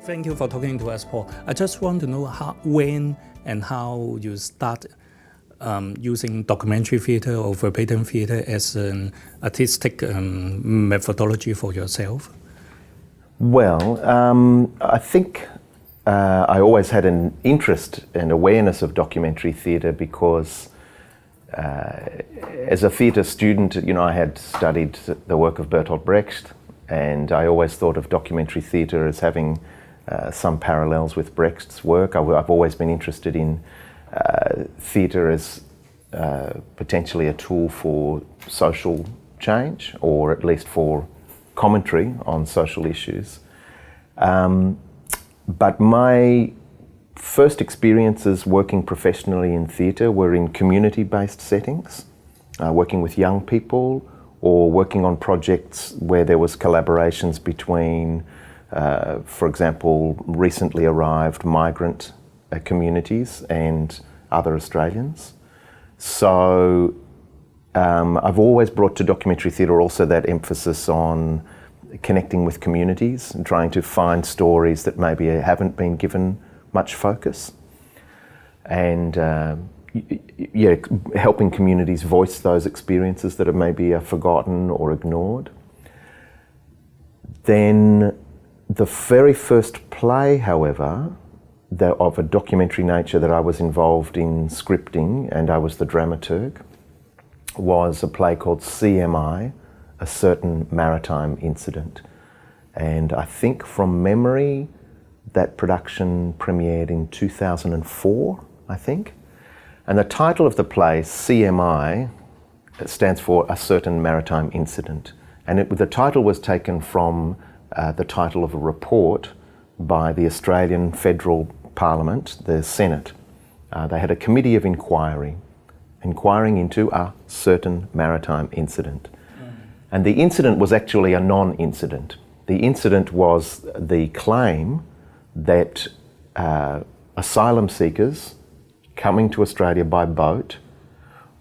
Thank you for talking to us, Paul. I just want to know when and how you start using documentary theatre or verbatim theatre as an artistic methodology for yourself. Well, I think I always had an interest and awareness of documentary theatre because as a theatre student, I had studied the work of Bertolt Brecht, and I always thought of documentary theatre as having some parallels with Brecht's work. I've always been interested in theatre as potentially a tool for social change, or at least for commentary on social issues. But my first experiences working professionally in theatre were in community-based settings, working with young people, or working on projects where there was collaborations between, for example, recently arrived migrant communities and other Australians. So I've always brought to documentary theatre also that emphasis on connecting with communities and trying to find stories that maybe haven't been given much focus, and helping communities voice those experiences that are maybe forgotten or ignored. Then the very first play, however, of a documentary nature that I was involved in scripting, and I was the dramaturg, was a play called CMI, A Certain Maritime Incident. And I think from memory, that production premiered in 2004, I think. And the title of the play, CMI, stands for A Certain Maritime Incident. And the title was taken from the title of a report by the Australian Federal Parliament, the Senate. They had a committee of inquiry, inquiring into a certain maritime incident. And the incident was actually a non-incident. The incident was the claim that asylum seekers coming to Australia by boat,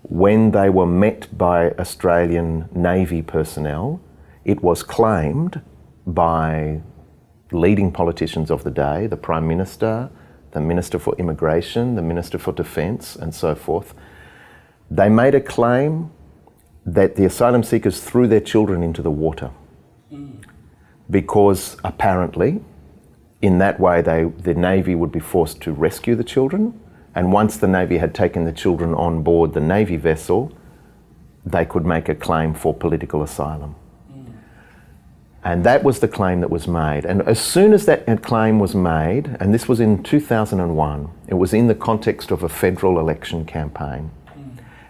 when they were met by Australian Navy personnel, it was claimed by leading politicians of the day, the Prime Minister, the Minister for Immigration, the Minister for Defence, and so forth. They made a claim that the asylum seekers threw their children into the water because apparently in that way the Navy would be forced to rescue the children, and once the Navy had taken the children on board the Navy vessel, they could make a claim for political asylum. And that was the claim that was made. And as soon as that claim was made, and this was in 2001, it was in the context of a federal election campaign.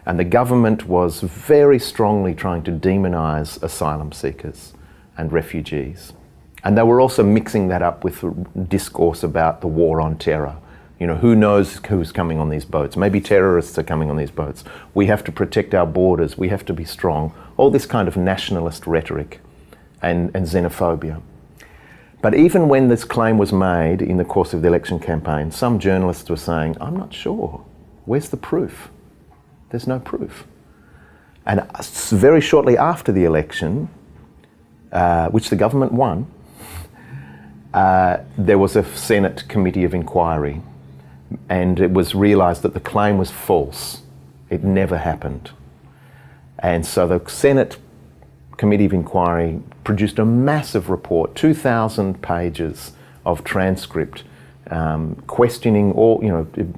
And the government was very strongly trying to demonise asylum seekers and refugees. And they were also mixing that up with discourse about the war on terror. Who knows who's coming on these boats? Maybe terrorists are coming on these boats. We have to protect our borders. We have to be strong. All this kind of nationalist rhetoric and xenophobia. But even when this claim was made in the course of the election campaign, some journalists were saying, I'm not sure. Where's the proof? There's no proof. And very shortly after the election, which the government won, there was a Senate committee of inquiry, and it was realised that the claim was false. It never happened. And so the Senate committee of inquiry produced a massive report, 2,000 pages of transcript, questioning all,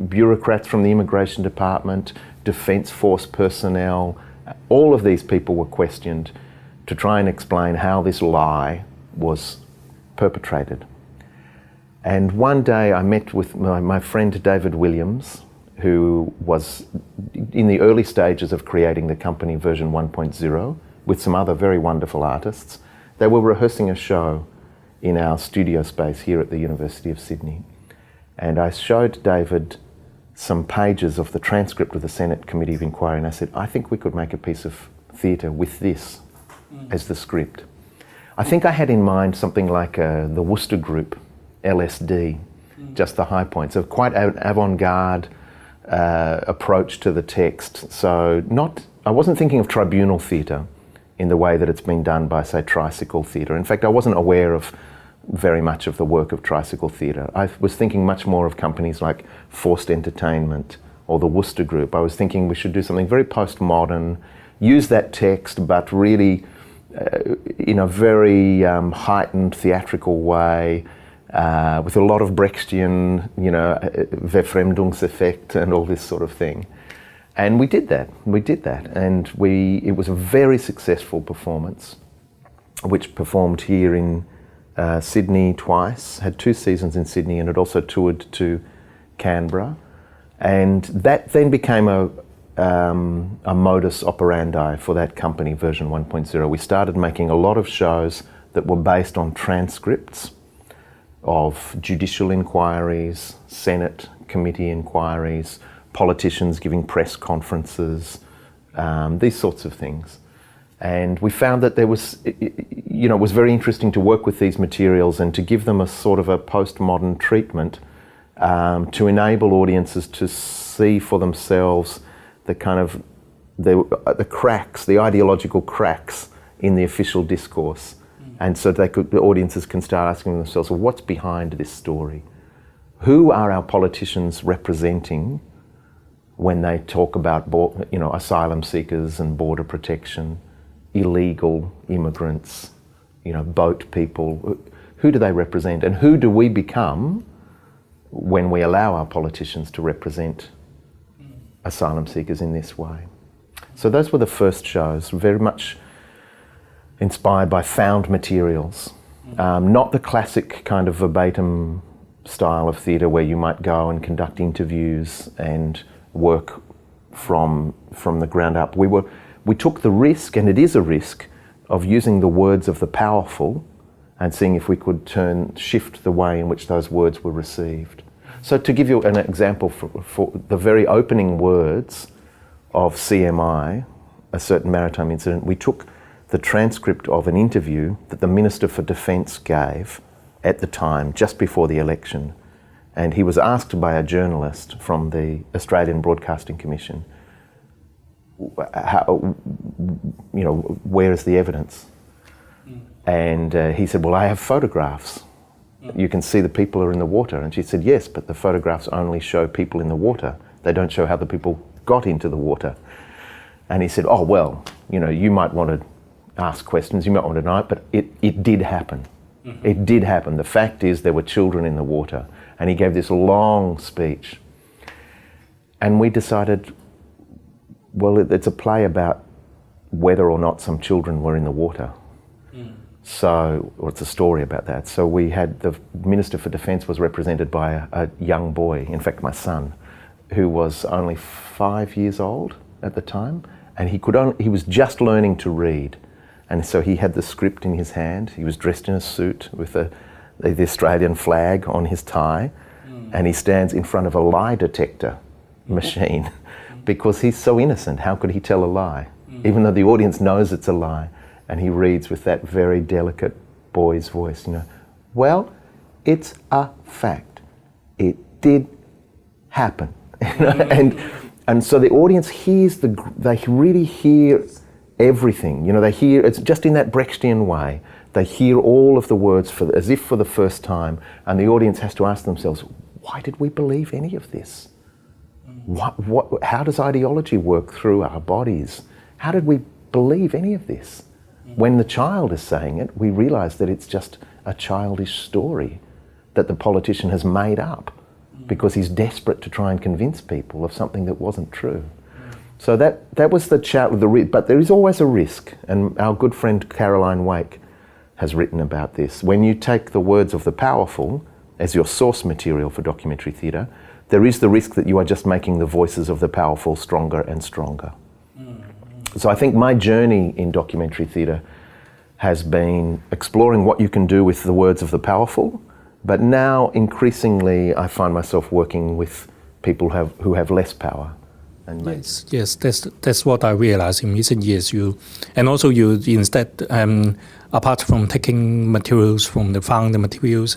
bureaucrats from the Immigration Department, Defence Force personnel. All of these people were questioned to try and explain how this lie was perpetrated. And one day I met with my friend David Williams, who was in the early stages of creating the company version 1.0 with some other very wonderful artists. They were rehearsing a show in our studio space here at the University of Sydney. And I showed David some pages of the transcript of the Senate Committee of Inquiry, and I said, I think we could make a piece of theatre with this as the script. I think I had in mind something like the Worcester Group, LSD, just the high points, of quite an avant-garde approach to the text. So I wasn't thinking of tribunal theatre in the way that it's been done by, say, Tricycle Theatre. In fact, I wasn't aware of very much of the work of tricycle theatre. I was thinking much more of companies like Forced Entertainment or the Worcester Group. I was thinking we should do something very postmodern, use that text, but really in a very heightened theatrical way, with a lot of Brechtian, Verfremdungseffekt and all this sort of thing. And we did that, and it was a very successful performance, which performed here in Sydney twice, had 2 seasons in Sydney, and it also toured to Canberra. And that then became a modus operandi for that company, version 1.0. We started making a lot of shows that were based on transcripts of judicial inquiries, Senate committee inquiries, politicians giving press conferences, these sorts of things. And we found that there was, it was very interesting to work with these materials and to give them a sort of a postmodern treatment, to enable audiences to see for themselves the kind of the cracks, the ideological cracks in the official discourse. And so the audiences can start asking themselves, well, what's behind this story? Who are our politicians representing when they talk about, asylum seekers and border protection, illegal immigrants, boat people? Who do they represent? And who do we become when we allow our politicians to represent asylum seekers in this way? So those were the first shows, very much inspired by found materials, not the classic kind of verbatim style of theatre where you might go and conduct interviews and work from the ground up. We took the risk, and it is a risk, of using the words of the powerful and seeing if we could shift the way in which those words were received. So to give you an example, for the very opening words of CMI, a certain maritime incident, we took the transcript of an interview that the Minister for Defence gave at the time, just before the election. And he was asked by a journalist from the Australian Broadcasting Commission, where is the evidence? And he said, well, I have photographs. You can see the people are in the water. And she said, yes, but the photographs only show people in the water. They don't show how the people got into the water. And he said, oh, well, you might want to ask questions, you might want to know it, but it did happen. Mm-hmm. It did happen. The fact is there were children in the water. And he gave this long speech. And we decided, well, it's a play about whether or not some children were in the water. Or it's a story about that. So we had the Minister for Defence was represented by a young boy, in fact my son, who was only 5 years old at the time, and he was just learning to read. And so he had the script in his hand. He was dressed in a suit with the Australian flag on his tie, and he stands in front of a lie detector machine because he's so innocent. How could he tell a lie? Even though the audience knows it's a lie. And he reads with that very delicate boy's voice, well, it's a fact. It did happen. And so the audience they really hear everything. They hear, it's just in that Brechtian way. They hear all of the words as if for the first time, and the audience has to ask themselves, why did we believe any of this? How does ideology work through our bodies? How did we believe any of this? When the child is saying it, we realise that it's just a childish story that the politician has made up because he's desperate to try and convince people of something that wasn't true. So that was the chat with but there is always a risk, and our good friend Caroline Wake has written about this. When you take the words of the powerful as your source material for documentary theatre, there is the risk that you are just making the voices of the powerful stronger and stronger. So I think my journey in documentary theatre has been exploring what you can do with the words of the powerful, but now increasingly I find myself working with people who have less power. And yes, that's what I realized in recent years. You instead, apart from taking materials from the found materials,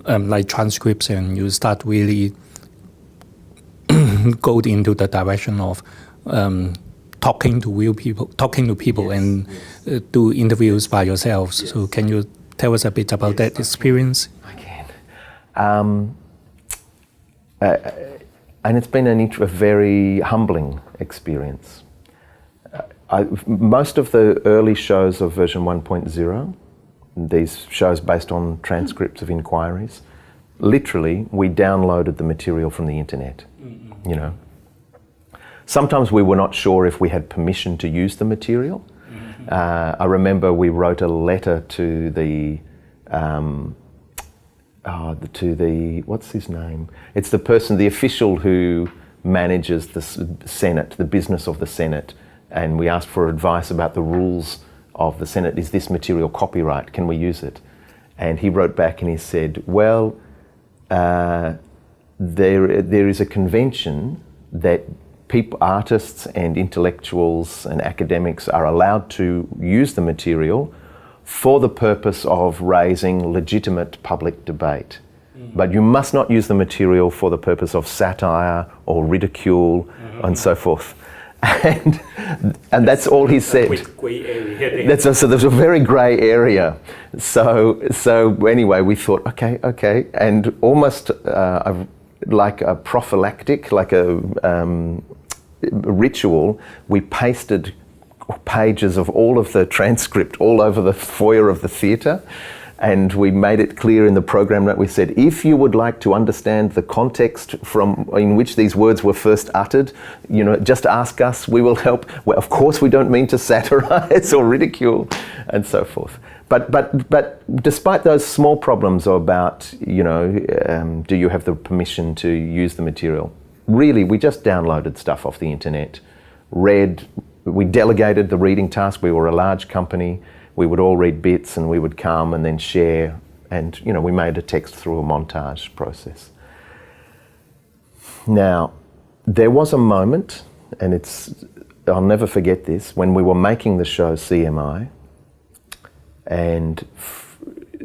like transcripts, and you start really go into the direction of talking to real people, talking to people, yes, and do interviews by yourselves. Yes. So can you tell us a bit about that experience? I can. And it's been a very humbling experience. Most of the early shows of version 1.0, these shows based on transcripts of inquiries, literally we downloaded the material from the internet, you know. Sometimes we were not sure if we had permission to use the material. I remember we wrote a letter to the what's his name? It's the person, the official who manages the Senate, the business of the Senate, and we asked for advice about the rules of the Senate. Is this material copyright? Can we use it? And he wrote back and he said, well, there is a convention that artists and intellectuals and academics are allowed to use the material for the purpose of raising legitimate public debate. But you must not use the material for the purpose of satire or ridicule and so forth. And that's all he said. Gray area. So there's a very grey area. So anyway, we thought, okay, and almost like a prophylactic, like a ritual, we pasted pages of all of the transcript all over the foyer of the theatre, and we made it clear in the program that we said, if you would like to understand the context in which these words were first uttered, you know, just ask us, we will help. Well, of course we don't mean to satirize or ridicule and so forth. But despite those small problems about, you know, do you have the permission to use the material? Really, we just downloaded stuff off the internet, we delegated the reading task. We were a large company. We would all read bits and we would come and then share, and you know, we made a text through a montage process. Now, there was a moment, and I'll never forget this, when we were making the show CMI, and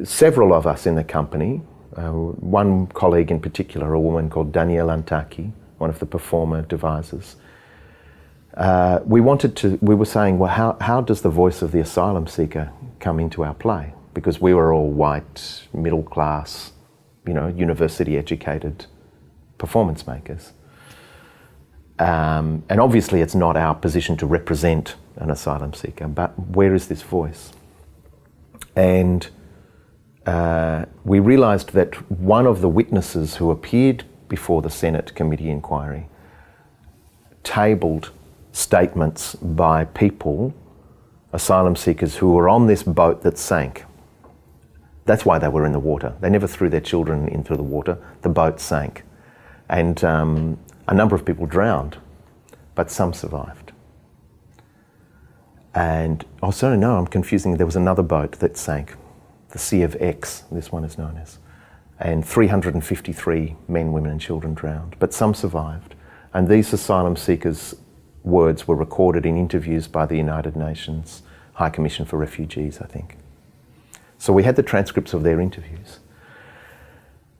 several of us in the company, one colleague in particular, a woman called Danielle Antaki, one of the performer devisers, we were saying, well, how does the voice of the asylum seeker come into our play? Because we were all white, middle class, you know, university educated performance makers. And obviously it's not our position to represent an asylum seeker, but where is this voice? And we realised that one of the witnesses who appeared before the Senate committee inquiry tabled statements by people, asylum seekers, who were on this boat that sank. That's why they were in the water. They never threw their children into the water. The boat sank. And a number of people drowned, but some survived. And, oh, sorry, no, I'm confusing. There was another boat that sank, the Sea of X, this one is known as. And 353 men, women and children drowned, but some survived. And these asylum seekers' words were recorded in interviews by the United Nations High Commission for Refugees, I think. So we had the transcripts of their interviews.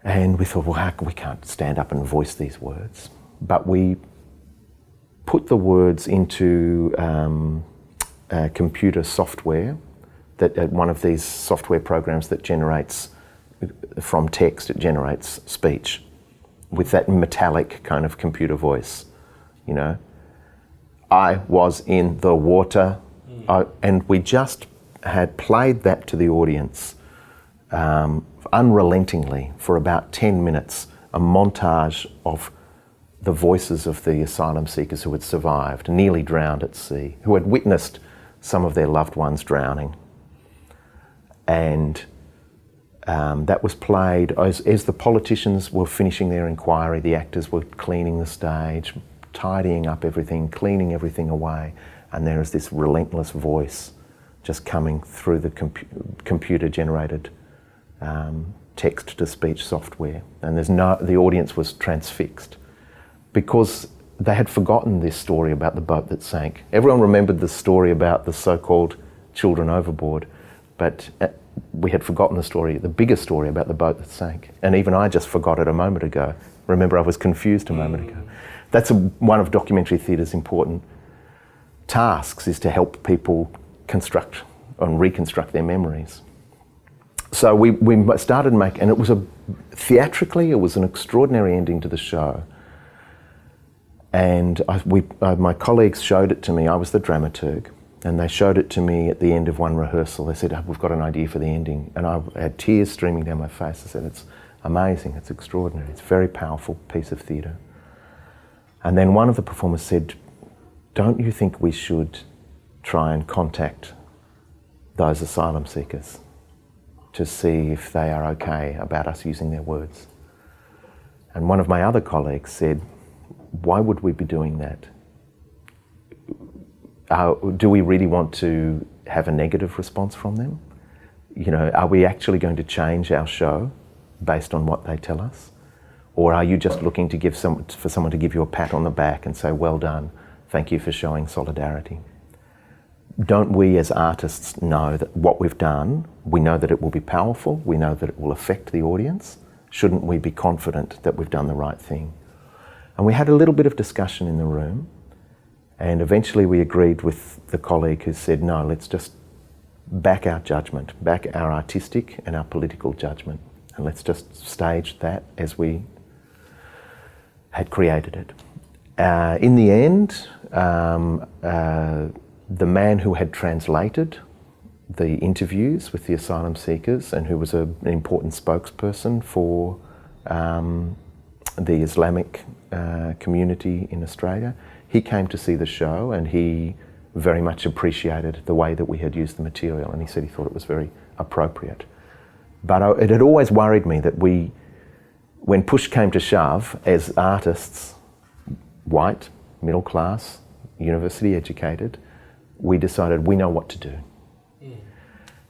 And we thought, well, we can't stand up and voice these words. But we put the words into computer software, one of these software programs that generates, from text, it generates speech with that metallic kind of computer voice, you know. I was in the water, and we just had played that to the audience unrelentingly for about 10 minutes, a montage of the voices of the asylum seekers who had survived, nearly drowned at sea, who had witnessed some of their loved ones drowning. And that was played as the politicians were finishing their inquiry, the actors were cleaning the stage, tidying up everything, cleaning everything away, and there is this relentless voice just coming through the computer-generated text-to-speech software, and the audience was transfixed because they had forgotten this story about the boat that sank. Everyone remembered the story about the so-called children overboard, but we had forgotten the bigger story about the boat that sank. And even I just forgot it a moment ago. Remember, I was confused a moment ago. That's one of documentary theatre's important tasks, is to help people construct and reconstruct their memories. So we started making, and it was theatrically, it was an extraordinary ending to the show. And my colleagues showed it to me. I was the dramaturg, and they showed it to me at the end of one rehearsal. They said, "Oh, we've got an idea for the ending." And I had tears streaming down my face. I said, "It's amazing, it's extraordinary, it's a very powerful piece of theatre." And then one of the performers said, "Don't you think we should try and contact those asylum seekers to see if they are okay about us using their words?" And one of my other colleagues said, "Why would we be doing that? Do we really want to have a negative response from them? You know, are we actually going to change our show based on what they tell us? Or are you just looking to for someone to give you a pat on the back and say, 'Well done, thank you for showing solidarity'? Don't we as artists know that what we've done, we know that it will be powerful, we know that it will affect the audience? Shouldn't we be confident that we've done the right thing?" And we had a little bit of discussion in the room, and eventually we agreed with the colleague who said, "No, let's just back our judgment, back our artistic and our political judgment, and let's just stage that as we had created it." In the end, the man who had translated the interviews with the asylum seekers and who was an important spokesperson for the Islamic community in Australia, he came to see the show, and he very much appreciated the way that we had used the material, and he said he thought it was very appropriate. But it had always worried me that when push came to shove, as artists, white, middle class, university educated, we decided we know what to do.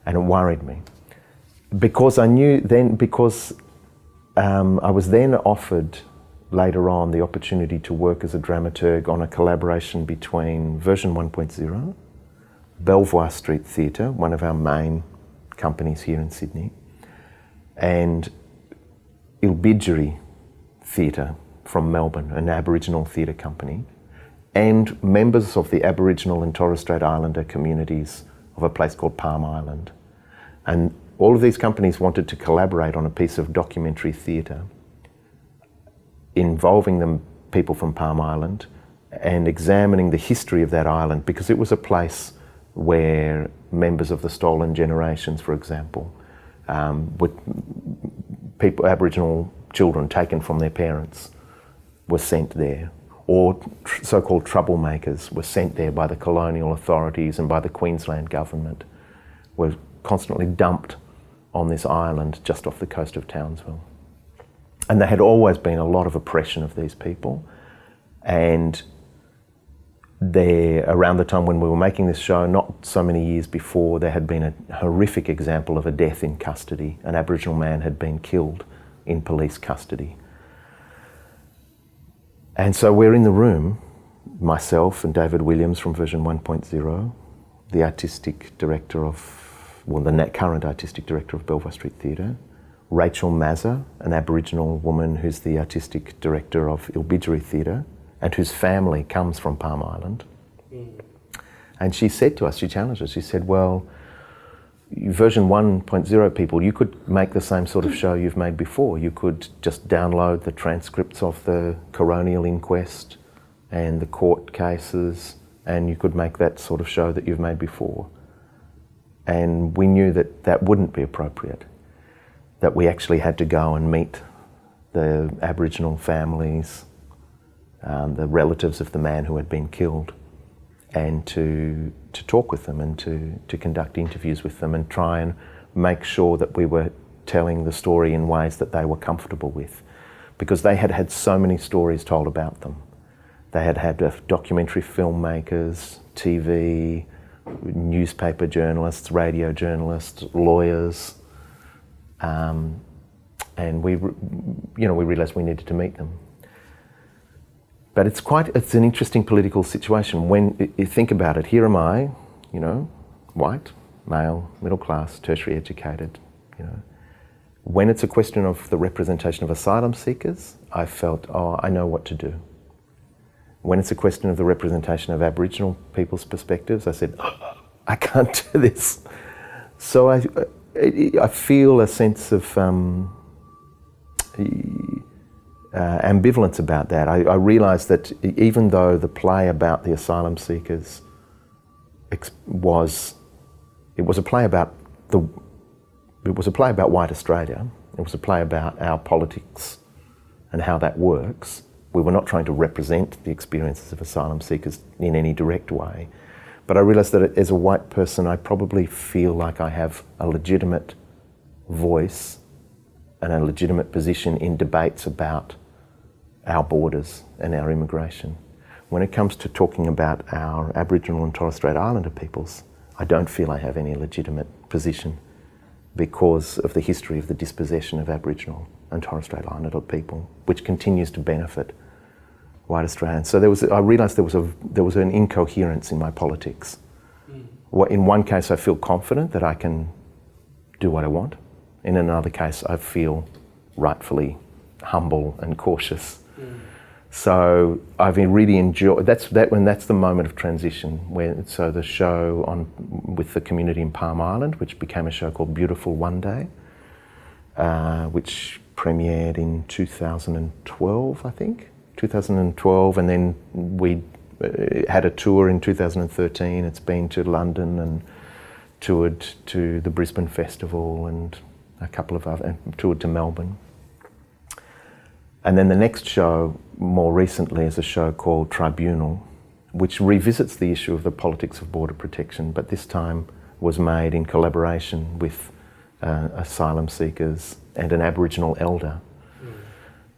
And it worried me. Because I knew then, I was then offered later on the opportunity to work as a dramaturg on a collaboration between Version 1.0, Belvoir Street Theatre, one of our main companies here in Sydney, and Ilbidjeri Theatre from Melbourne, an Aboriginal theatre company, and members of the Aboriginal and Torres Strait Islander communities of a place called Palm Island. And all of these companies wanted to collaborate on a piece of documentary theatre involving the people from Palm Island and examining the history of that island, because it was a place where members of the stolen generations, for example, Aboriginal children taken from their parents were sent there, or so-called troublemakers were sent there by the colonial authorities and by the Queensland government, were constantly dumped on this island just off the coast of Townsville. And there had always been a lot of oppression of these people. And around the time when we were making this show, not so many years before, there had been a horrific example of a death in custody. An Aboriginal man had been killed in police custody. And so we're in the room, myself and David Williams from Version 1.0, the artistic director the current artistic director of Belvoir Street Theatre, Rachel Mazza, an Aboriginal woman who's the artistic director of Ilbidjeri Theatre and whose family comes from Palm Island. And she said to us, she challenged us, she said, "Well, Version 1.0 people, you could make the same sort of show you've made before. You could just download the transcripts of the coronial inquest and the court cases, and you could make that sort of show that you've made before." And we knew that that wouldn't be appropriate, that we actually had to go and meet the Aboriginal families, the relatives of the man who had been killed, and to talk with them and to conduct interviews with them and try and make sure that we were telling the story in ways that they were comfortable with, because they had had so many stories told about them. They had had documentary filmmakers, TV, newspaper journalists, radio journalists, lawyers, and we realised we needed to meet them. But it's an interesting political situation. When you think about it, here am I, white, male, middle class, tertiary educated, When it's a question of the representation of asylum seekers, I felt, I know what to do. When it's a question of the representation of Aboriginal people's perspectives, I said, I can't do this. So I feel a sense of ambivalence about that. I realise that even though the play about the asylum seekers was a play about white Australia, it was a play about our politics and how that works. We were not trying to represent the experiences of asylum seekers in any direct way. But I realise that as a white person, I probably feel like I have a legitimate voice and a legitimate position in debates about our borders and our immigration. When it comes to talking about our Aboriginal and Torres Strait Islander peoples, I don't feel I have any legitimate position because of the history of the dispossession of Aboriginal and Torres Strait Islander people, which continues to benefit white Australians. So I realised there was an incoherence in my politics. In one case, I feel confident that I can do what I want. In another case, I feel rightfully humble and cautious. So I've really enjoyed that's the moment of transition. So the show with the community in Palm Island, which became a show called Beautiful One Day, which premiered in 2012, I think. 2012, and then we had a tour in 2013. It's been to London and toured to the Brisbane Festival and a couple of other, and toured to Melbourne. And then the next show, more recently, is a show called Tribunal, which revisits the issue of the politics of border protection, but this time was made in collaboration with asylum seekers and an Aboriginal elder.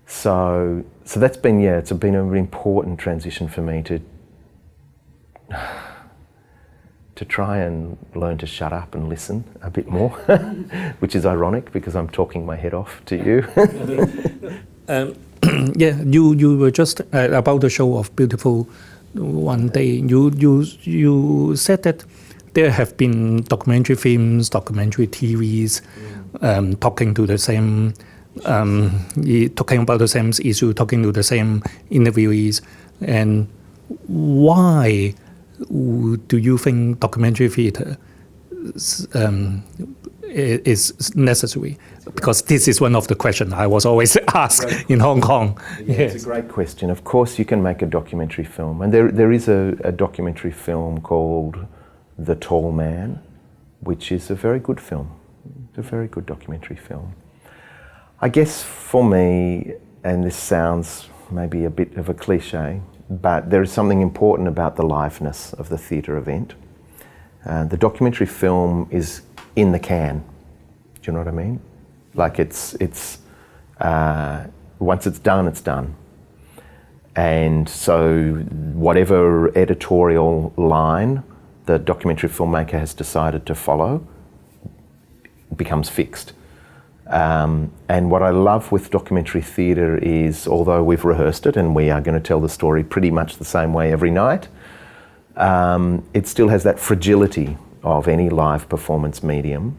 So that's been, it's been a really important transition for me to try and learn to shut up and listen a bit more, which is ironic because I'm talking my head off to you. You were just about the show of Beautiful One Day. You said that there have been documentary films, documentary TVs, talking to the same. Talking about the same issue, talking to the same interviewees, and why do you think documentary theatre is necessary? Because this is one of the questions I was always asked in Hong Kong. Yeah, yes. It's a great question. Of course, you can make a documentary film, and there is a documentary film called The Tall Man, which is a very good film. It's a very good documentary film. I guess for me, and this sounds maybe a bit of a cliche, but there is something important about the liveness of the theatre event. The documentary film is in the can. Do you know what I mean? Like it's once it's done, it's done. And so whatever editorial line the documentary filmmaker has decided to follow becomes fixed. And what I love with documentary theatre is, although we've rehearsed it and we are going to tell the story pretty much the same way every night, it still has that fragility of any live performance medium.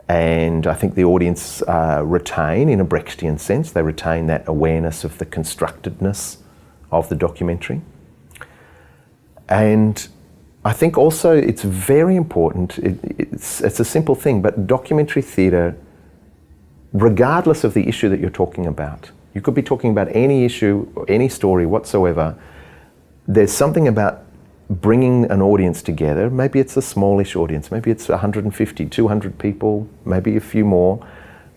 And I think the audience retain, in a Brechtian sense, they retain that awareness of the constructedness of the documentary. And I think also it's very important, it's a simple thing, but documentary theatre, regardless of the issue that you're talking about, you could be talking about any issue or any story whatsoever, there's something about bringing an audience together. Maybe it's a smallish audience, maybe it's 150, 200 people, maybe a few more,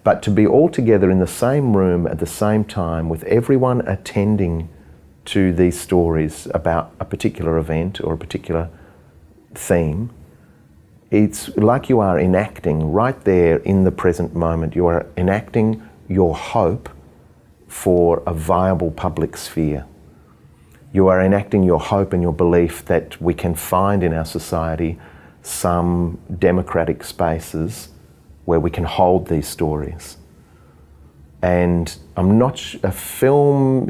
but to be all together in the same room at the same time with everyone attending to these stories about a particular event or a particular theme, it's like you are enacting right there in the present moment. You are enacting your hope for a viable public sphere. You are enacting your hope and your belief that we can find in our society some democratic spaces where we can hold these stories. And I'm not a film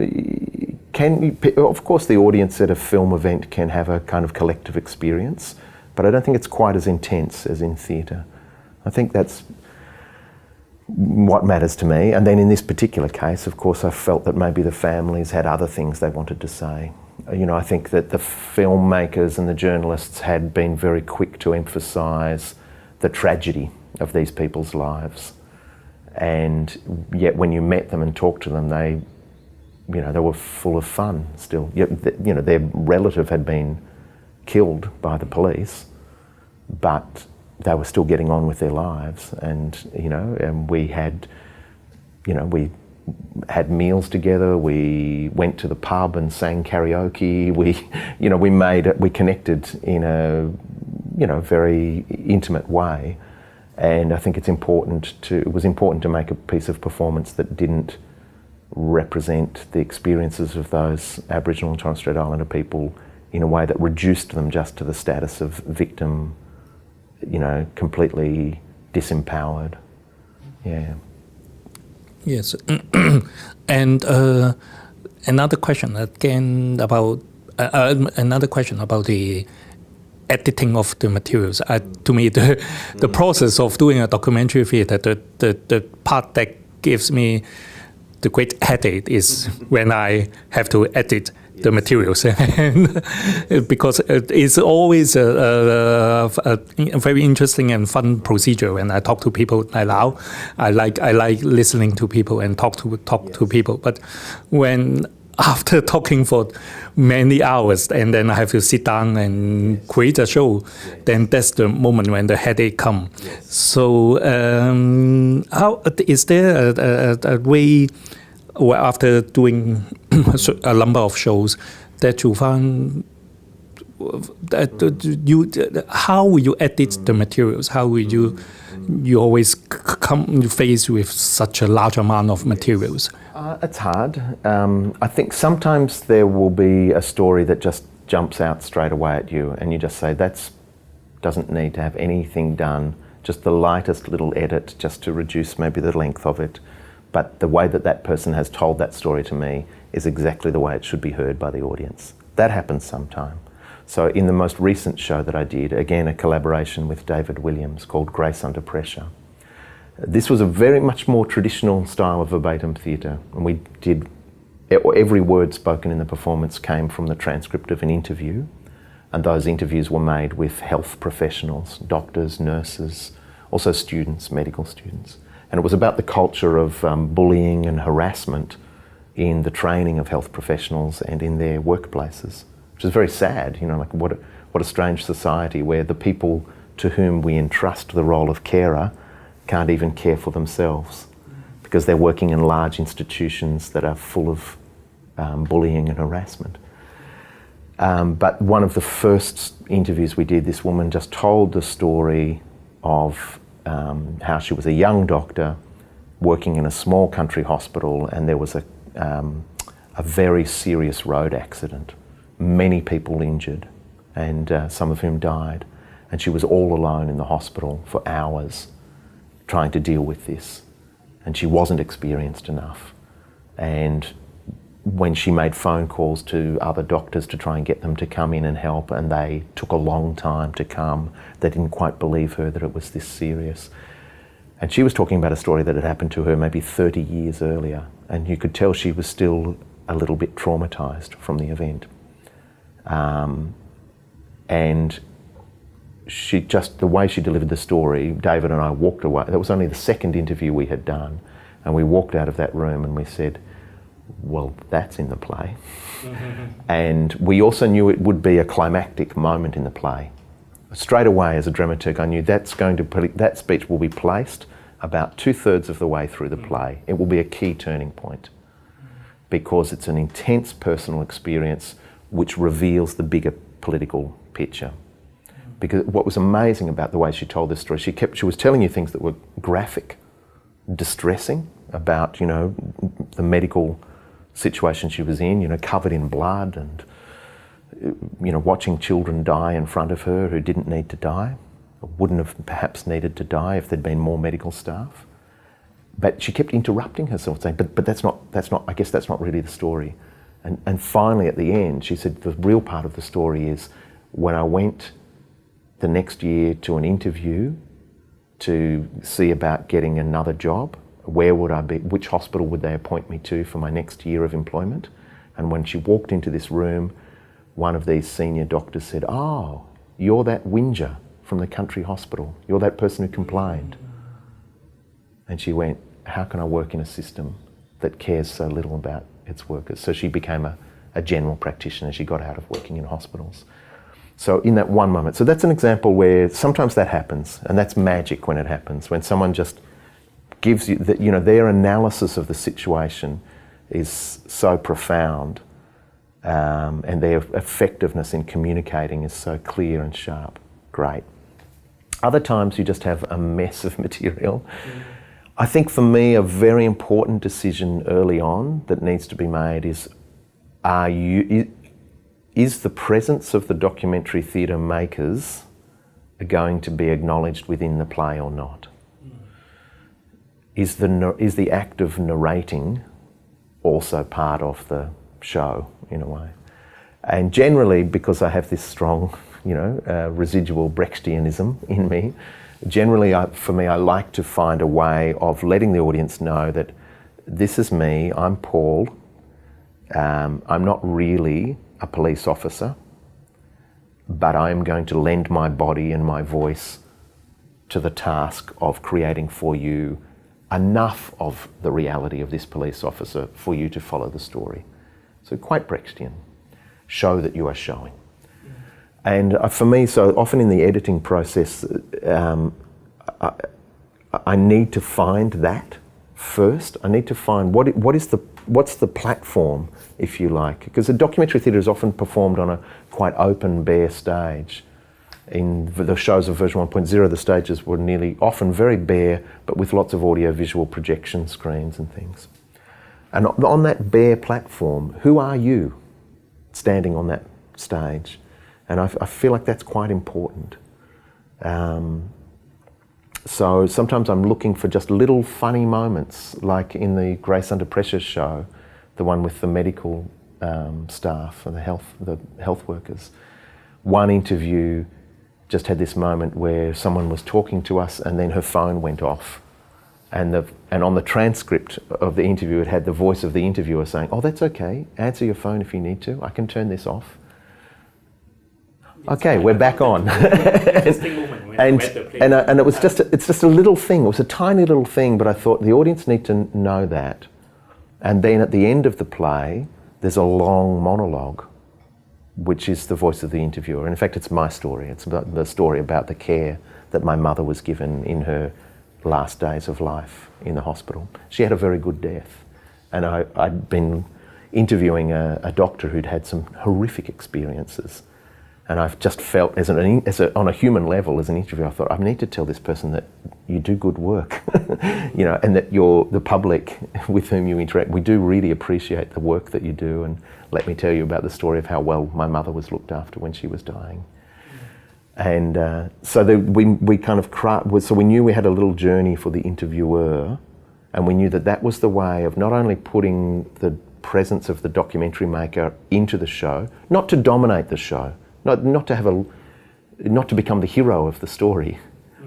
of course the audience at a film event can have a kind of collective experience, but I don't think it's quite as intense as in theatre. I think that's what matters to me. And then in this particular case, of course, I felt that maybe the families had other things they wanted to say. You know, I think that the filmmakers and the journalists had been very quick to emphasise the tragedy of these people's lives. And yet when you met them and talked to them, they were full of fun still. Their relative had been killed by the police, but they were still getting on with their lives. And we had meals together. We went to the pub and sang karaoke. We connected in a very intimate way. And I think it was important to make a piece of performance that didn't represent the experiences of those Aboriginal and Torres Strait Islander people in a way that reduced them just to the status of victim, completely disempowered. Yeah. Yes. And another question about the editing of the materials. To me, the process of doing a documentary theatre, the part that gives me the great headache is when I have to edit the materials, and because it's always a very interesting and fun procedure. When I talk to people now, I like listening to people and talk to people. But when after talking for many hours and then I have to sit down and create a show, then that's the moment when the headache comes. Yes. So how is there a way, or after doing a number of shows, that you found that how will you edit the materials? How will you always come faced with such a large amount of materials? It's hard. I think sometimes there will be a story that just jumps out straight away at you, and you just say, that doesn't need to have anything done, just the lightest little edit just to reduce maybe the length of it. But the way that person has told that story to me is exactly the way it should be heard by the audience. That happens sometime. So in the most recent show that I did, again a collaboration with David Williams called Grace Under Pressure, this was a very much more traditional style of verbatim theatre, and we did, every word spoken in the performance came from the transcript of an interview, and those interviews were made with health professionals, doctors, nurses, also students, medical students. And it was about the culture of bullying and harassment in the training of health professionals and in their workplaces, which is very sad. What a strange society where the people to whom we entrust the role of carer can't even care for themselves because they're working in large institutions that are full of bullying and harassment. But one of the first interviews we did, this woman just told the story of how she was a young doctor working in a small country hospital, and there was a very serious road accident, many people injured, and some of whom died. And she was all alone in the hospital for hours trying to deal with this, and she wasn't experienced enough. And when she made phone calls to other doctors to try and get them to come in and help, and they took a long time to come, they didn't quite believe her that it was this serious. And she was talking about a story that had happened to her maybe 30 years earlier, and you could tell she was still a little bit traumatised from the event. And she just, the way she delivered the story, David and I walked away. That was only the second interview we had done, and we walked out of that room and we said, well, that's in the play. And we also knew it would be a climactic moment in the play. Straight away as a dramaturg, I knew that speech will be placed about 2/3 of the way through the play. It will be a key turning point because it's an intense personal experience which reveals the bigger political picture. Because what was amazing about the way she told this story, she was telling you things that were graphic, distressing about, the medical situation she was in, covered in blood and, watching children die in front of her who didn't need to die, or wouldn't have perhaps needed to die if there'd been more medical staff. But she kept interrupting herself, saying, but that's not, I guess that's not really the story. And finally at the end, she said, the real part of the story is when I went the next year to an interview to see about getting another job, where would I be, which hospital would they appoint me to for my next year of employment? And when she walked into this room, one of these senior doctors said, oh, you're that whinger from the country hospital. You're that person who complained. And she went, how can I work in a system that cares so little about its workers? So she became a general practitioner. She got out of working in hospitals. So in that one moment, so that's an example where sometimes that happens, and that's magic when it happens, when someone just gives you that, you know, their analysis of the situation is so profound, and their effectiveness in communicating is so clear and sharp. Great. Other times you just have a mess of material. I think for me a very important decision early on that needs to be made is, is the presence of the documentary theatre makers going to be acknowledged within the play or not? Is the act of narrating also part of the show in a way? And generally, because I have this strong, residual Brechtianism in me, generally for me I like to find a way of letting the audience know that this is me, I'm Paul, I'm not really a police officer, but I am going to lend my body and my voice to the task of creating for you enough of the reality of this police officer for you to follow the story. So quite Brechtian. Show that you are showing. And for me, so often in the editing process, I need to find that first. I need to find what's the platform, if you like, because the documentary theatre is often performed on a quite open, bare stage. In the shows of version 1.0, the stages were often very bare, but with lots of audio-visual projection screens and things. And on that bare platform, who are you standing on that stage? And I feel like that's quite important. So sometimes I'm looking for just little funny moments, like in the Grace Under Pressure show, the one with the medical staff and the health workers. One interview just had this moment where someone was talking to us and then her phone went off. And on the transcript of the interview, it had the voice of the interviewer saying, "Oh, that's okay. Answer your phone if you need to. I can turn this off." Okay, we're back on. and it was it's just a little thing. It was a tiny little thing, but I thought the audience need to know that. And then at the end of the play, there's a long monologue, which is the voice of the interviewer. And in fact, it's my story. It's about the story about the care that my mother was given in her last days of life in the hospital. She had a very good death. And I'd been interviewing a doctor who'd had some horrific experiences. And I've just felt, on a human level, as an interviewer, I thought, I need to tell this person that you do good work, and that the public with whom you interact, we do really appreciate the work that you do. And let me tell you about the story of how well my mother was looked after when she was dying. And so we kind of so we knew we had a little journey for the interviewer, and we knew that was the way of not only putting the presence of the documentary maker into the show, not to dominate the show, not to become the hero of the story,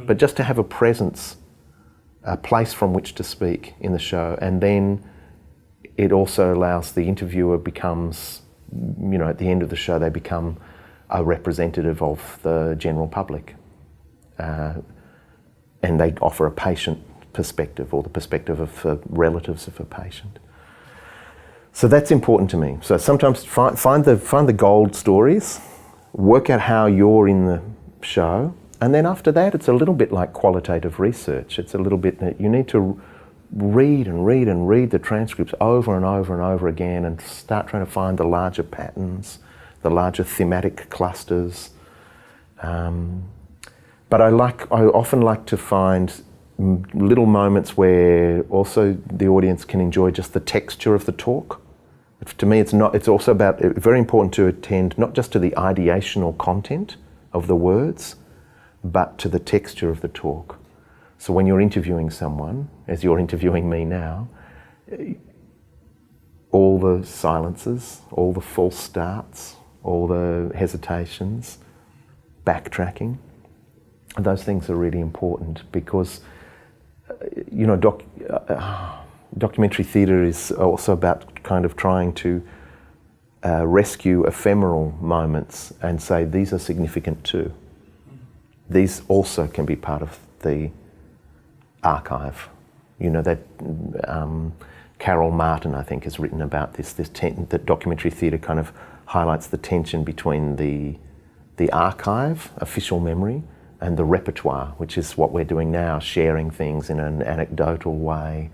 but just to have a presence, a place from which to speak in the show. And then it also allows the interviewer becomes, at the end of the show, they become a representative of the general public. And they offer a patient perspective, or the perspective of relatives of a patient. So that's important to me. So sometimes find the gold stories, work out how you're in the show, and then after that it's a little bit like qualitative research. It's a little bit that you need to read the transcripts over and over and over again and start trying to find the larger patterns, the larger thematic clusters. But I often like to find little moments where also the audience can enjoy just the texture of the talk. To me, it's also very important to attend not just to the ideational content of the words, but to the texture of the talk. So when you're interviewing someone, as you're interviewing me now, all the silences, all the false starts, all the hesitations, backtracking, those things are really important because, documentary theatre is also about kind of trying to rescue ephemeral moments and say these are significant too. These also can be part of the archive. That Carol Martin, I think, has written about this. That documentary theatre kind of highlights the tension between the archive, official memory, and the repertoire, which is what we're doing now, sharing things in an anecdotal way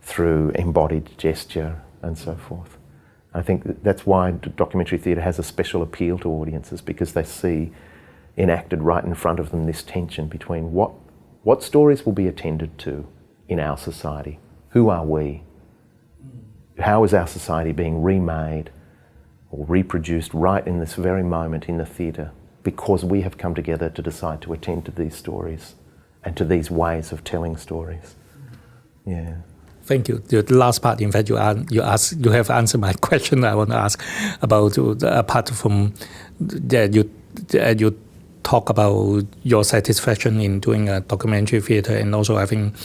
through embodied gesture and so forth. I think that's why documentary theatre has a special appeal to audiences, because they see enacted right in front of them this tension between what stories will be attended to in our society. Who are we? How is our society being remade or reproduced right in this very moment in the theatre, because we have come together to decide to attend to these stories and to these ways of telling stories. Yeah. Thank you. The last part, in fact, you have answered my question I want to ask about, apart from that you talk about your satisfaction in doing a documentary theatre, and also I think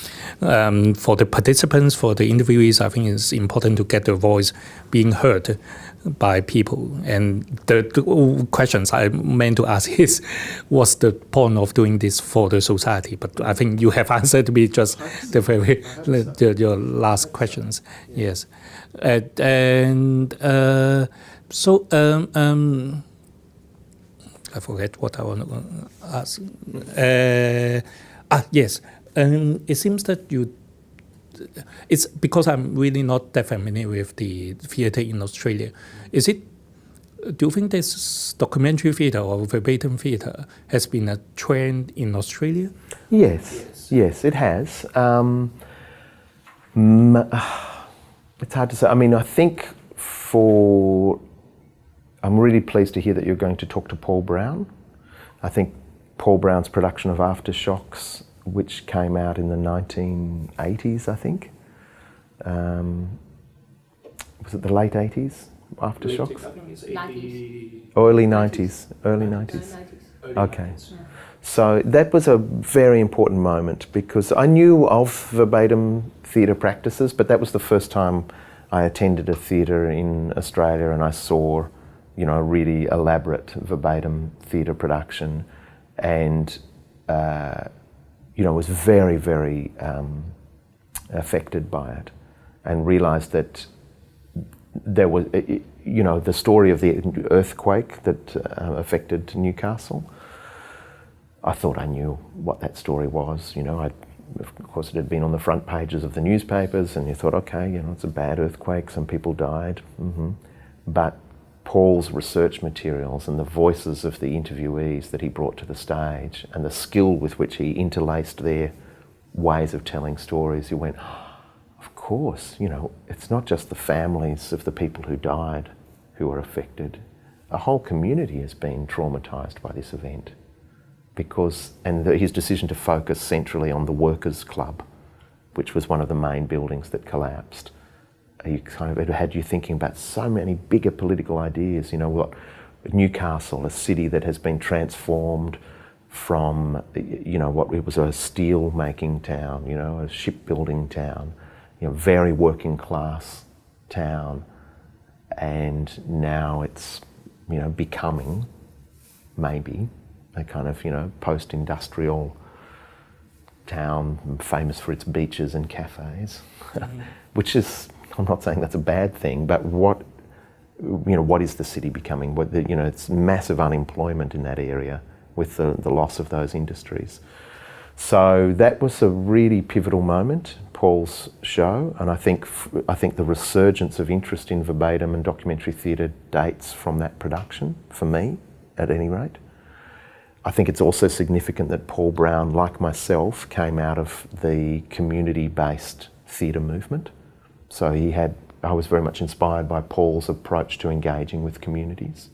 for the participants, for the interviewees, I think it's important to get their voice being heard by people. And the questions I meant to ask is, what's the point of doing this for the society? But I think you have answered me just your last questions. Yes. I forget what I want to ask. Yes. It seems that it's because I'm really not that familiar with the theatre in Australia. Do you think this documentary theatre or verbatim theatre has been a trend in Australia? Yes, it has. It's hard to say. I mean, I think I'm really pleased to hear that you're going to talk to Paul Brown. I think Paul Brown's production of Aftershocks, which came out in the 1980s, I think. Was it the late 80s, Aftershocks? I think it's 80... Early 90s. Okay. So that was a very important moment, because I knew of verbatim theatre practices, but that was the first time I attended a theatre in Australia and I saw a really elaborate verbatim theatre production, and was very, very affected by it, and realised that there was, the story of the earthquake that affected Newcastle. I thought I knew what that story was. Of course, it had been on the front pages of the newspapers, and you thought, okay, it's a bad earthquake, some people died. But Paul's research materials and the voices of the interviewees that he brought to the stage, and the skill with which he interlaced their ways of telling stories, you went, of course, it's not just the families of the people who died who are affected. A whole community has been traumatised by this event. His decision to focus centrally on the Workers' Club, which was one of the main buildings that collapsed, it had you thinking about so many bigger political ideas. Newcastle, a city that has been transformed from, what it was a steel-making town, a shipbuilding town, very working class town, and now it's, becoming maybe a kind of, post-industrial town famous for its beaches and cafes, which is, I'm not saying that's a bad thing, but what is the city becoming? It's massive unemployment in that area with the loss of those industries. So that was a really pivotal moment, Paul's show, and I think the resurgence of interest in verbatim and documentary theatre dates from that production, for me, at any rate. I think it's also significant that Paul Brown, like myself, came out of the community-based theatre movement. So I was very much inspired by Paul's approach to engaging with communities.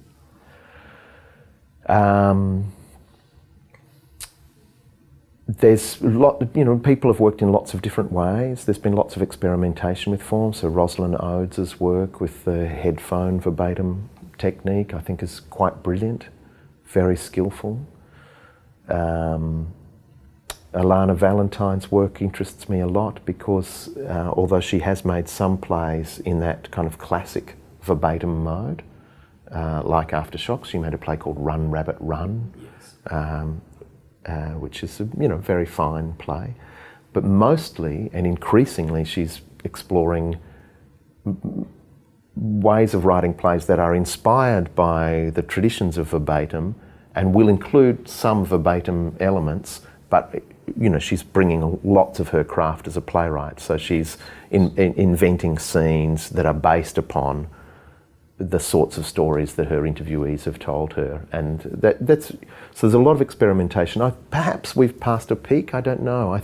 There's a lot, people have worked in lots of different ways. There's been lots of experimentation with forms. So Rosalind Odes' work with the headphone verbatim technique, I think, is quite brilliant, very skillful. Alana Valentine's work interests me a lot because although she has made some plays in that kind of classic verbatim mode, like Aftershocks, she made a play called Run Rabbit Run, yes. Which is a very fine play. But mostly and increasingly she's exploring ways of writing plays that are inspired by the traditions of verbatim and will include some verbatim elements, but she's bringing lots of her craft as a playwright. So she's inventing scenes that are based upon the sorts of stories that her interviewees have told her, and that's so. There's a lot of experimentation. Perhaps we've passed a peak. I don't know.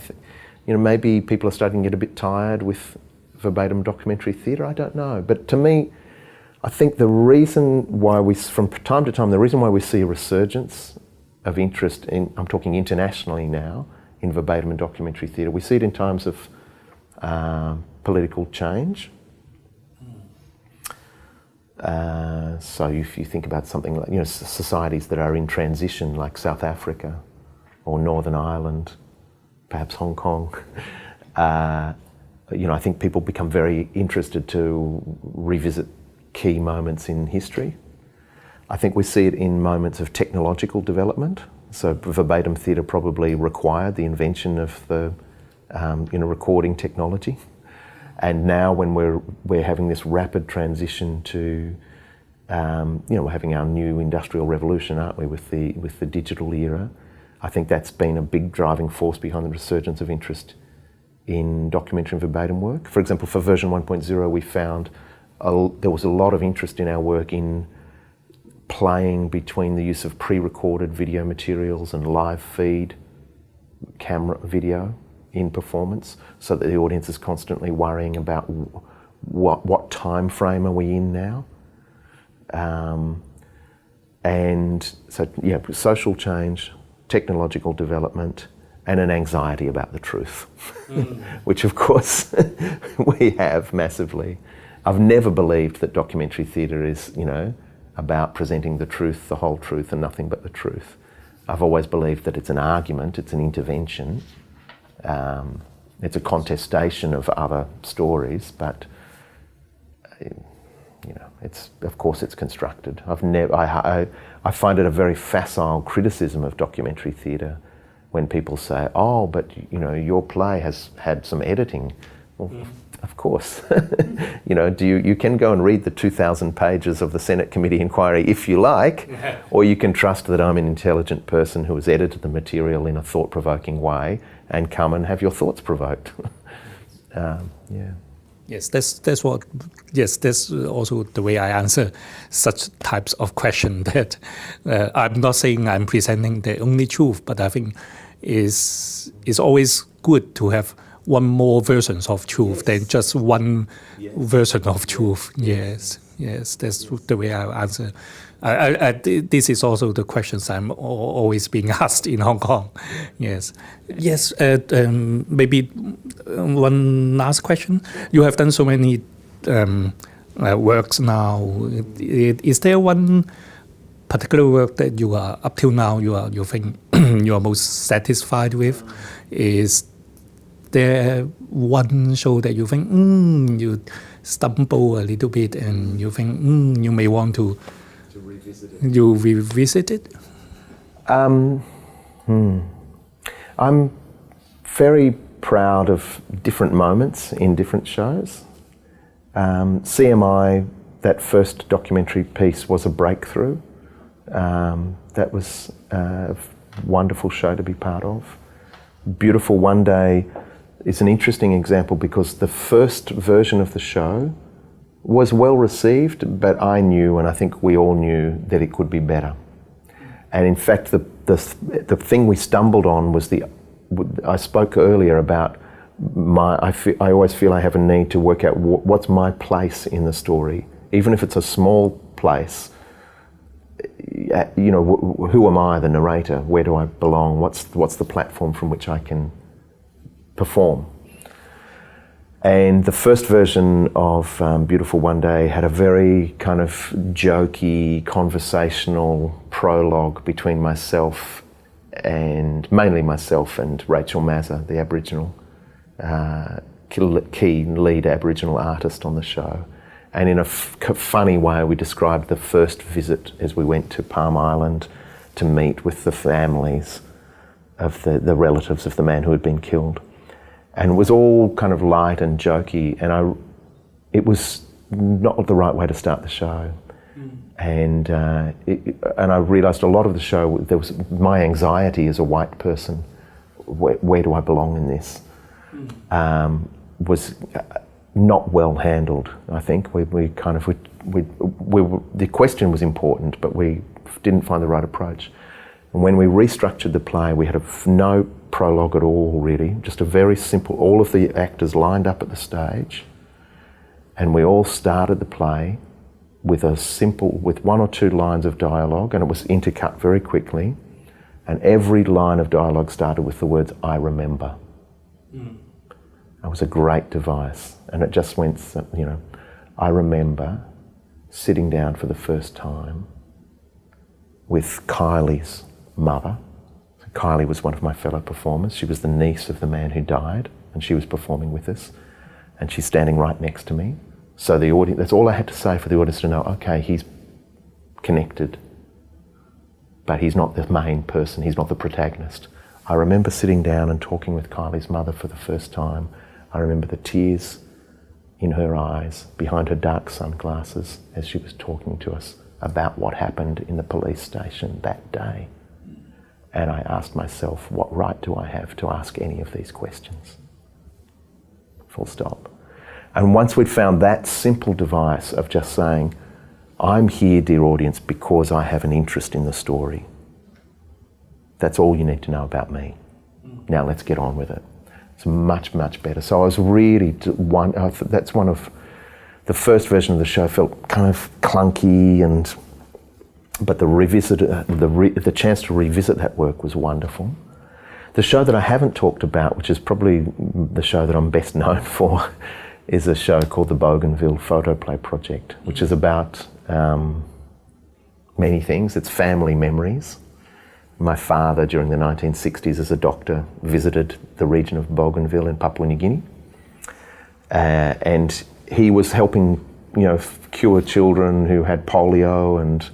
Maybe people are starting to get a bit tired with verbatim documentary theatre. I don't know. But to me, I think the reason why from time to time, the reason why we see a resurgence of interest in, I'm talking internationally now, in verbatim and documentary theatre, we see it in times of political change. So if you think about something like, societies that are in transition, like South Africa or Northern Ireland, perhaps Hong Kong, I think people become very interested to revisit key moments in history. I think we see it in moments of technological development. So verbatim theatre probably required the invention of the recording technology. And now when we're having this rapid transition to, we're having our new industrial revolution, aren't we, with the digital era. I think that's been a big driving force behind the resurgence of interest in documentary and verbatim work. For example, for version 1.0, we found there was a lot of interest in our work in playing between the use of pre-recorded video materials and live feed camera video in performance, so that the audience is constantly worrying about what time frame are we in now. And so, social change, technological development, and an anxiety about the truth, which of course we have massively. I've never believed that documentary theatre is, about presenting the truth, the whole truth, and nothing but the truth. I've always believed that it's an argument, it's an intervention, it's a contestation of other stories, but of course it's constructed. I find it a very facile criticism of documentary theatre when people say, "Oh, but your play has had some editing." Well, of course, you can go and read the 2,000 pages of the Senate Committee Inquiry if you like, or you can trust that I'm an intelligent person who has edited the material in a thought-provoking way and come and have your thoughts provoked. Yes, that's what. Yes, that's also the way I answer such types of question. That I'm not saying I'm presenting the only truth, but I think it's always good to have one more versions of truth than just one version of truth. Yes, that's the way I answer. This is also the questions I'm always being asked in Hong Kong. Yes. Maybe one last question. You have done so many works now. Is there one particular work that you are up till now you think you are most satisfied with? Is there one show that you think you stumble a little bit and you think you may want to revisit it? You revisit it? I'm very proud of different moments in different shows. CMI, that first documentary piece, was a breakthrough. That was a wonderful show to be part of. Beautiful One Day is an interesting example because the first version of the show was well received, but I knew, and I think we all knew, that it could be better. And in fact, the thing we stumbled on was I spoke earlier about I always feel I have a need to work out what's my place in the story, even if it's a small place. Who am I, the narrator? Where do I belong? What's the platform from which I can perform? And the first version of Beautiful One Day had a very kind of jokey, conversational prologue between mainly myself and Rachel Mazza, the Aboriginal key lead Aboriginal artist on the show. And in a funny way, we described the first visit as we went to Palm Island to meet with the families of the relatives of the man who had been killed. And it was all kind of light and jokey, and it was not the right way to start the show. And I realised a lot of the show, there was my anxiety as a white person, where do I belong in this, was not well handled. I think we the question was important, but we didn't find the right approach. And when we restructured the play, we had no prologue at all, really, just a very simple, all of the actors lined up at the stage, and we all started the play with with one or two lines of dialogue, and it was intercut very quickly, and every line of dialogue started with the words, "I remember." That was a great device, and it just went, I remember sitting down for the first time with Kylie's mother. Kylie was one of my fellow performers. She was the niece of the man who died, and she was performing with us, and she's standing right next to me. So the audience, that's all I had to say for the audience to know, okay, he's connected, but he's not the main person, he's not the protagonist. I remember sitting down and talking with Kylie's mother for the first time. I remember the tears in her eyes, behind her dark sunglasses, as she was talking to us about what happened in the police station that day. And I asked myself, what right do I have to ask any of these questions? Full stop. And once we'd found that simple device of just saying, I'm here, dear audience, because I have an interest in the story. That's all you need to know about me. Now let's get on with it. It's much, much better. So I was really, that's one of, the first version of the show felt kind of clunky, but the chance to revisit that work was wonderful. The show that I haven't talked about, which is probably the show that I'm best known for, is a show called the Bougainville Photoplay Project, which is about many things. It's family memories. My father, during the 1960s as a doctor, visited the region of Bougainville in Papua New Guinea. And he was helping, cure children who had polio and,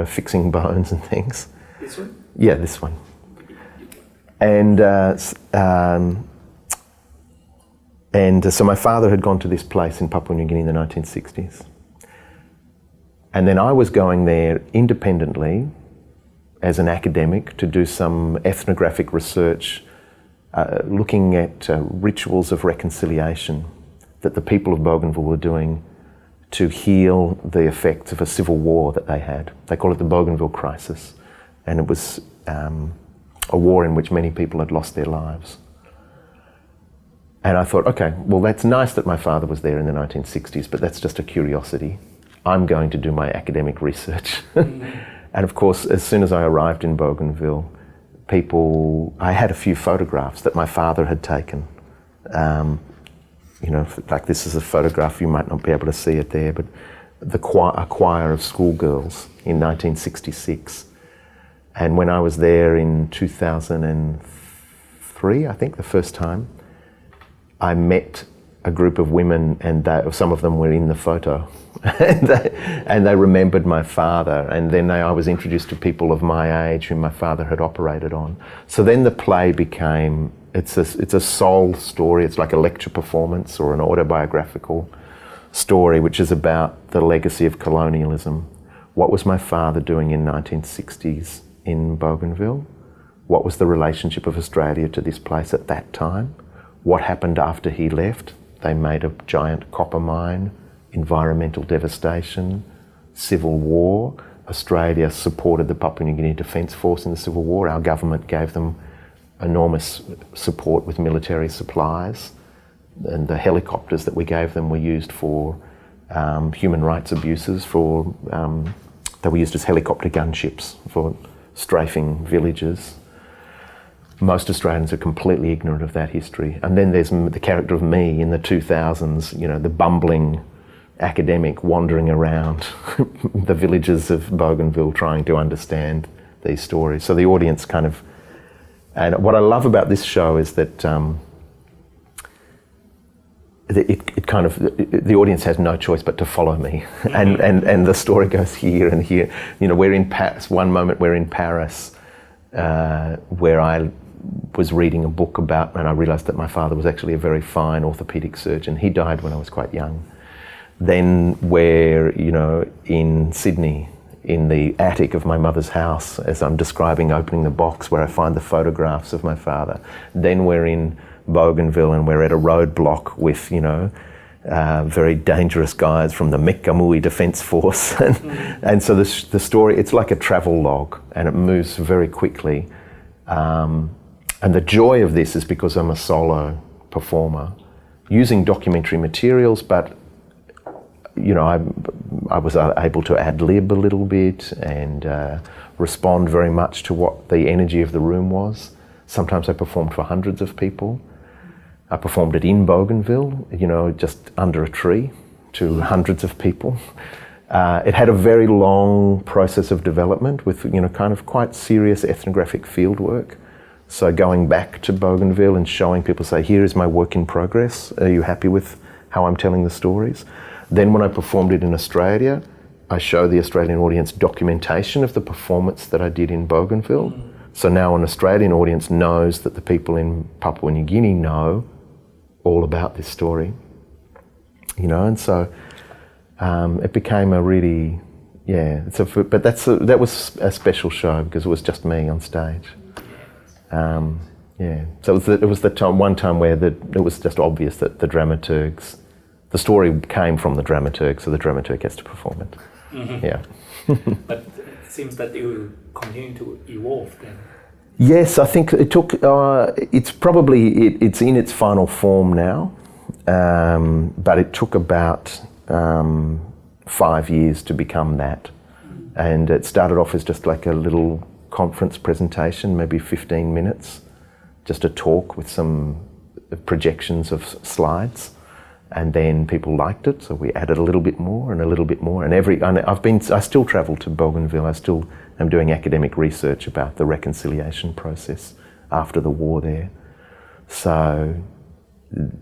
fixing bones and things. This one? Yeah, this one. And so my father had gone to this place in Papua New Guinea in the 1960s. And then I was going there independently as an academic to do some ethnographic research looking at rituals of reconciliation that the people of Bougainville were doing to heal the effects of a civil war that they had. They call it the Bougainville Crisis. And it was a war in which many people had lost their lives. And I thought, okay, well, that's nice that my father was there in the 1960s, but that's just a curiosity. I'm going to do my academic research. And of course, as soon as I arrived in Bougainville, I had a few photographs that my father had taken. Like this is a photograph, you might not be able to see it there, but a choir of schoolgirls in 1966. And when I was there in 2003, I think, the first time, I met a group of women, and some of them were in the photo, and they remembered my father. And then I was introduced to people of my age whom my father had operated on. So then the play became, it's a soul story. It's like a lecture performance or an autobiographical story, which is about the legacy of colonialism. What was my father doing in 1960s in Bougainville? What was the relationship of Australia to this place at that time? What happened after he left? They made a giant copper mine, environmental devastation, civil war. Australia supported the Papua New Guinea Defence Force in the Civil War. Our government gave them enormous support with military supplies. And the helicopters that we gave them were used for human rights abuses. They were used as helicopter gunships for strafing villages. Most Australians are completely ignorant of that history. And then there's the character of me in the 2000s, the bumbling academic wandering around the villages of Bougainville trying to understand these stories. So the audience and what I love about this show is that the audience has no choice but to follow me. And the story goes here and here. We're in Paris, one moment we're in Paris, where I was reading a book about, and I realised that my father was actually a very fine orthopaedic surgeon. He died when I was quite young. Then we're, in Sydney, in the attic of my mother's house, as I'm describing opening the box where I find the photographs of my father. Then we're in Bougainville and we're at a roadblock with, very dangerous guys from the Mekamui Defence Force. And so the story, it's like a travel log and it moves very quickly. And the joy of this is because I'm a solo performer, using documentary materials, but I was able to ad-lib a little bit and respond very much to what the energy of the room was. Sometimes I performed for hundreds of people. I performed it in Bougainville, just under a tree to hundreds of people. It had a very long process of development with, kind of quite serious ethnographic field work. So going back to Bougainville and showing people, say, here is my work in progress. Are you happy with how I'm telling the stories? Then when I performed it in Australia, I show the Australian audience documentation of the performance that I did in Bougainville. So now an Australian audience knows that the people in Papua New Guinea know all about this story. And so it became a really, but that was a special show because it was just me on stage. So it was the one time where it was just obvious that the story came from the dramaturg, so the dramaturg has to perform it. Mm-hmm. Yeah. But it seems that you continue to evolve then. Yes, I think it took. It's in its final form now, but it took about 5 years to become that, and it started off as just like a little conference presentation, maybe 15 minutes, just a talk with some projections of slides. And then people liked it, so we added a little bit more and a little bit more. And I still travel to Bougainville. I still am doing academic research about the reconciliation process after the war there. So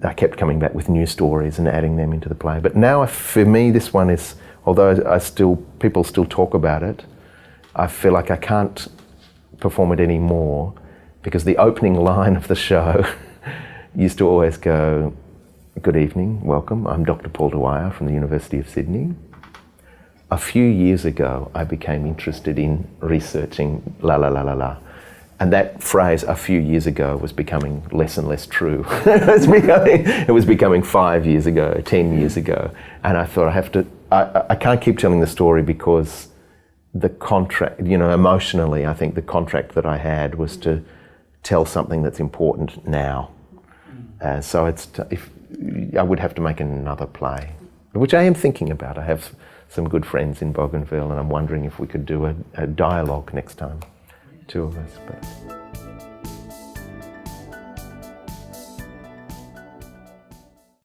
I kept coming back with new stories and adding them into the play. But now, for me, this one is, although people still talk about it, I feel like I can't perform it anymore because the opening line of the show used to always go, "Good evening, welcome. I'm Dr. Paul Dwyer from the University of Sydney. A few years ago, I became interested in researching la la la la la." And that phrase, "a few years ago," was becoming less and less true. It was becoming 5 years ago, 10 years ago. And I thought I can't keep telling the story because the contract, emotionally, I think the contract that I had was to tell something that's important now. So I would have to make another play, which I am thinking about. I have some good friends in Bougainville and I'm wondering if we could do a dialogue next time, two of us. But